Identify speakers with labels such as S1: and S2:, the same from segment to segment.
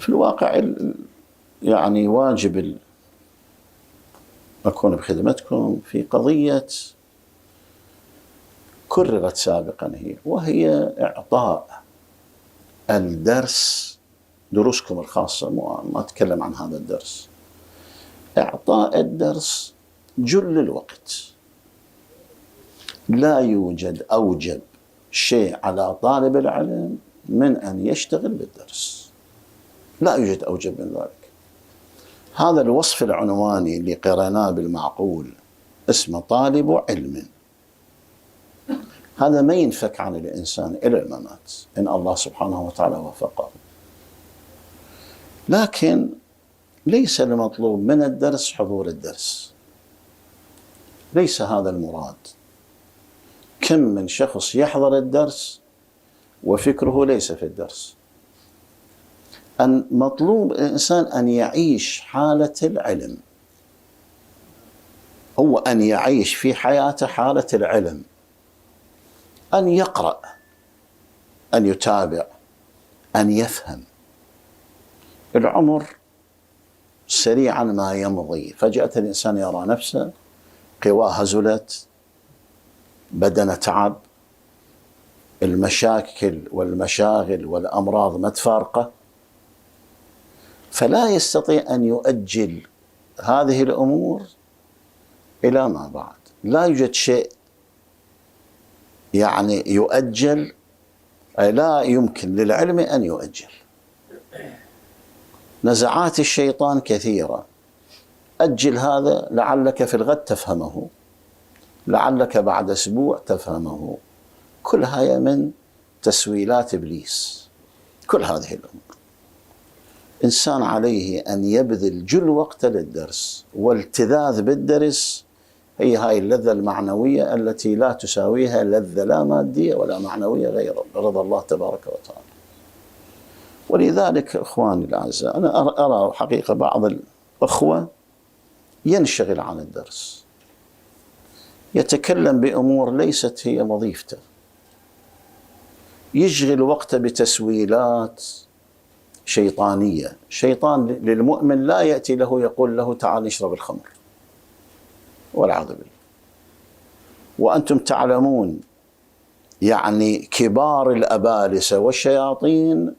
S1: في الواقع يعني واجب أكون بخدمتكم في قضية كررت سابقا وهي إعطاء الدرس، دروسكم الخاصة ما أتكلم عن هذا الدرس، إعطاء الدرس جل الوقت. لا يوجد أوجب شيء على طالب العلم من أن يشتغل بالدرس، لا يوجد أوجب من ذلك. هذا الوصف العنواني اللي قرأناه بالمعقول اسمه طالب علم، هذا ما ينفك عن الإنسان إلى الممات إن الله سبحانه وتعالى وفقه. لكن ليس المطلوب من الدرس حضور الدرس، ليس هذا المراد. كم من شخص يحضر الدرس وفكره ليس في الدرس. مطلوب الإنسان أن يعيش حالة العلم، هو أن يعيش في حياته حالة العلم، أن يقرأ، أن يتابع، أن يفهم. العمر سريعا ما يمضي، فجأة الإنسان يرى نفسه قواه هزلت، بدنه تعب، المشاكل والمشاغل والأمراض متفارقة، فلا يستطيع أن يؤجل هذه الأمور إلى ما بعد. لا يوجد شيء يعني يؤجل، أي لا يمكن للعلم أن يؤجل. نزعات الشيطان كثيرة، أجل هذا لعلك في الغد تفهمه، لعلك بعد أسبوع تفهمه. كل هذا من تسويلات إبليس. كل هذه الأمور إنسان عليه أن يبذل جل وقته للدرس، والتذاذ بالدرس هي هاي اللذة المعنوية التي لا تساويها لذة لا مادية ولا معنوية غير رضا الله تبارك وتعالى. ولذلك إخواني الأعزاء، أنا أرى حقيقة بعض الأخوة ينشغل عن الدرس، يتكلم بأمور ليست هي وظيفته، يشغل وقته بتسويلات شيطانية. شيطان للمؤمن لا يأتي له يقول له تعال نشرب الخمر، والعياذ بالله. وأنتم تعلمون يعني كبار الأبالسة والشياطين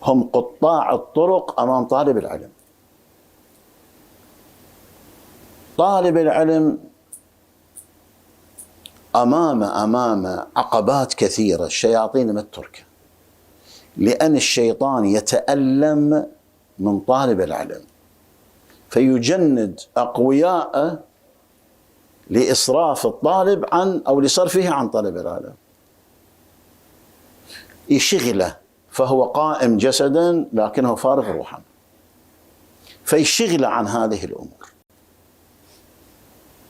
S1: هم قطاع الطرق أمام طالب العلم. طالب العلم أمام عقبات كثيرة، الشياطين ما تتركه، لأن الشيطان يتألم من طالب العلم فيجند أقوياءه لإصراف الطالب عن أو لصرفه عن طالب العلم، يشغله، فهو قائم جسدا لكنه فارغ روحا، فيشغل عن هذه الأمور.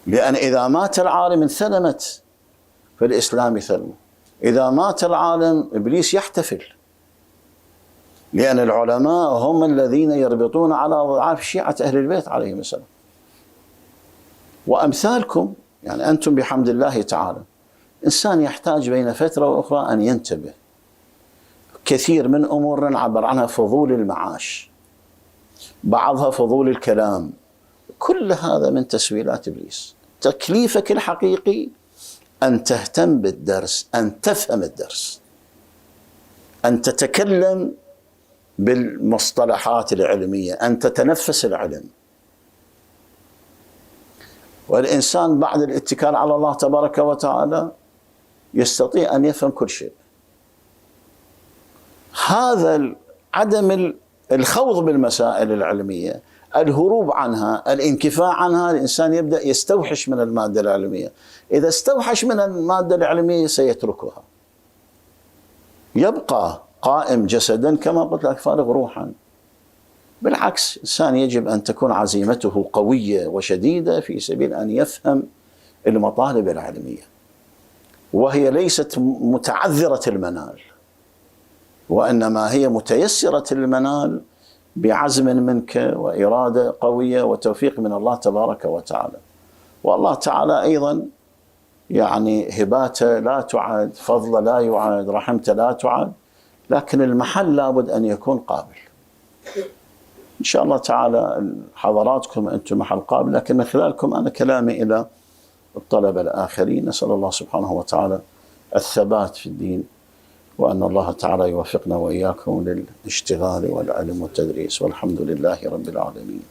S1: لأن إذا مات العالم انثلمت في الإسلام ثلمه، إذا مات العالم إبليس يحتفل، لأن العلماء هم الذين يربطون على ضعاف شيعة أهل البيت عليهم السلام وأمثالكم. يعني أنتم بحمد الله تعالى إنسان يحتاج بين فترة وأخرى أن ينتبه. كثير من أمور نعبر عنها فضول المعاش، بعضها فضول الكلام، كل هذا من تسويلات إبليس. تكليفك الحقيقي أن تهتم بالدرس، أن تفهم الدرس، أن تتكلم بالمصطلحات العلمية، أن تتنفس العلم. والإنسان بعد الاتكال على الله تبارك وتعالى يستطيع أن يفهم كل شيء. هذا عدم الخوض بالمسائل العلمية، الهروب عنها، الانكفاء عنها، الإنسان يبدأ يستوحش من المادة العلمية. إذا استوحش من المادة العلمية سيتركها، يبقى قائم جسدا كما قلت لك فارغ روحا. بالعكس، إنسان يجب أن تكون عزيمته قوية وشديدة في سبيل أن يفهم المطالب العلمية، وهي ليست متعذرة المنال، وإنما هي متيسرة المنال بعزم منك وإرادة قوية وتوفيق من الله تبارك وتعالى. والله تعالى أيضا يعني هباته لا تعد، فضله لا يعد، رحمته لا تعد، لكن المحل لابد أن يكون قابل. إن شاء الله تعالى حضراتكم أنتم محل قابل، لكن من خلالكم أنا كلامي إلى الطلبة الآخرين، نسأل الله سبحانه وتعالى الثبات في الدين، وأن الله تعالى يوفقنا وإياكم للاشتغال والعلم والتدريس، والحمد لله رب العالمين.